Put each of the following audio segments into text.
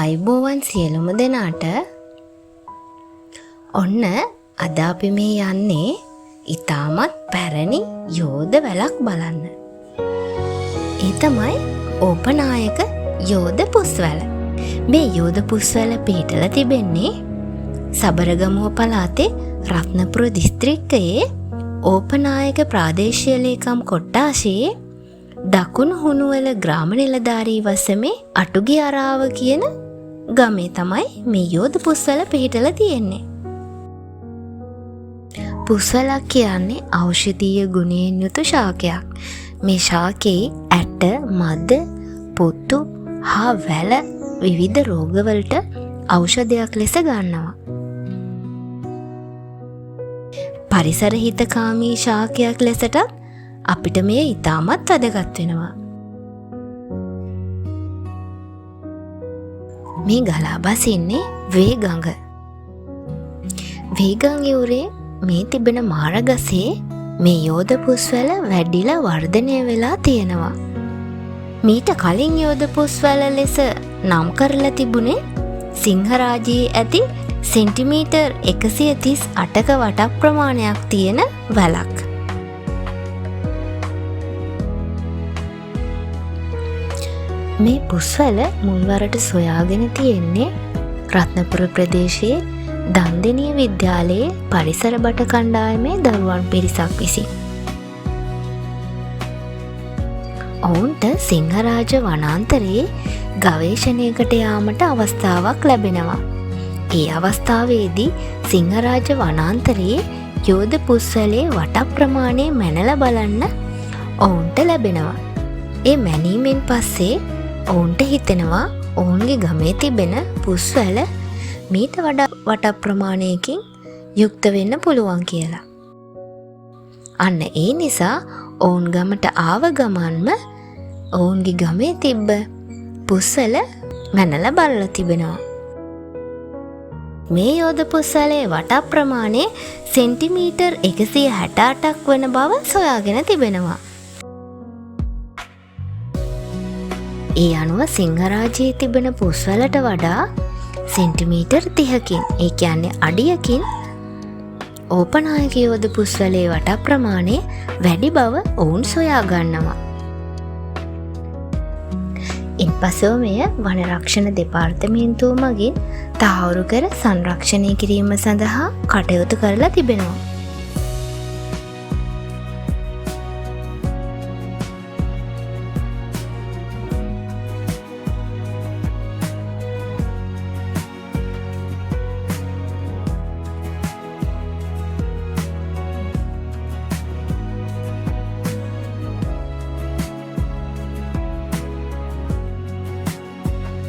ආයුබෝවන් සියලුම දෙනාට. ඔන්න අද අපි මේ යන්නේ ඉතාමත් පැරණි යෝධ වැලක් බලන්න. ඒ තමයි ඕපනායක යෝධ පුස්වැල. මේ යෝධ පුස්වැල පිහිටලා තිබෙන්නේ සබරගමුව පළාතේ රත්නපුර දිස්ත්‍රික්කයේ ඕපනායක ප්‍රාදේශීය ලේකම් කොට්ටාශයේ දකුණු හුණුවල ග්‍රාම නිලධාරී වසමේ අටුගි අරාව කියන ගමේ තමයි මේ යෝධ පුස්වැල පිහිටලා තියෙන්නේ. පුස්වැලක් කියන්නේ ඖෂධීය ගුණයෙන් යුතු ශාකයක්. මේ ශාකේ ඇට, මද, පොත්තු හා වැල විවිධ රෝගවලට ඖෂධයක් ලෙස ගන්නවා. පරිසර හිතකාමී ශාකයක් ලෙසට අපිට මේ ඉතාමත් වැදගත් වෙනවා. මේ ගලා බසින්නේ වේ ගඟ. වේ ගඟ යුරේ මේ තිබෙන මාරගසේ මේ යෝධ පුස්වැල වැඩිලා වර්ධනය වෙලා තියෙනවා. මීට කලින් යෝධ පුස්වැල ලෙස නම් කරලා තිබුණේ සිංහරාජයේ ඇති සෙන්ටිමීටර් 138ක වටක් ප්‍රමාණයක් තියෙන වැලක්. මේ පුස්වැල මුල්වරට සොයාගෙන තියෙන්නේ රත්නපුර ප්‍රදේශයේ දන්දෙනිය විද්‍යාලයේ පරිසර බට කණ්ඩායමේ දරුවන් පිරිසක් විසින්. ඔවුන්ට සිංහරාජ වනාන්තරයේ ගවේෂණයකට යාමට අවස්ථාවක් ලැබෙනවා. ඒ අවස්ථාවේදී සිංහරාජ වනාන්තරයේ යෝධ පුස්වැලේ වට ප්‍රමාණය මැනලා බලන්න ඔවුන්ට ලැබෙනවා. ඒ මැනීමෙන් පස්සේ ඔවුන්ට හිතෙනවා ඔවුන්ගේ ගමේ තිබෙන පුස්වැල මීට වඩා වට ප්‍රමාණයකින් යුක්ත වෙන්න පුළුවන් කියලා. අන්න ඒ නිසා ඔවුන් ගමට ආව ගමන්ම ඔවුන්ගේ ගමේ තිබ්බ පුස්වැල මැනලා බලලා තිබෙනවා. මේ යෝධ පුස්වැලේ වට ප්‍රමාණය සෙන්ටිමීටර් 168ක් වන බව සොයාගෙන තිබෙනවා. ඒ අනුව සිංහරාජයේ තිබෙන පුස්වැලට වඩා සෙන්ටිමීටර් 30කින්, ඒ කියන්නේ අඩියකින් ඕපනායක යෝධ පුස්වැලේ වට ප්‍රමාණය වැඩි බව ඔවුන් සොයා ගන්නවා. ඉන්පසුව මෙය වනරක්ෂණ දෙපාර්තමේන්තුව මගින් තහවුරු කර සංරක්ෂණය කිරීම සඳහා කටයුතු කරලා තිබෙනවා.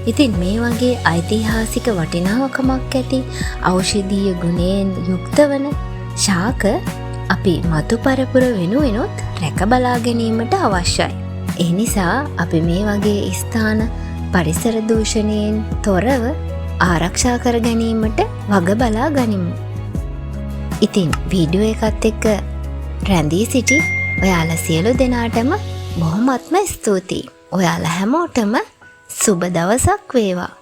ඉතින් මේ වගේ ඓතිහාසික වටිනාකමක් ඇති ඖෂධීය ගුණයෙන් යුක්ත වන ශාක අපි මතු පරපුර වෙනුවෙනුත් රැක බලා ගැනීමට අවශ්‍යයි. ඒ නිසා අපි මේ වගේ ස්ථාන පරිසර දූෂණයෙන් තොරව ආරක්ෂා කර ගැනීමට වග බලා ගනිමු. ඉතින් වීඩියෝ එකත් එක්ක රැඳී සිටි ඔයාලා සියලු දෙනාටම බොහොමත්ම ස්තුතියි. ඔයාලා හැමෝටම සුබ දවසක් වේවා.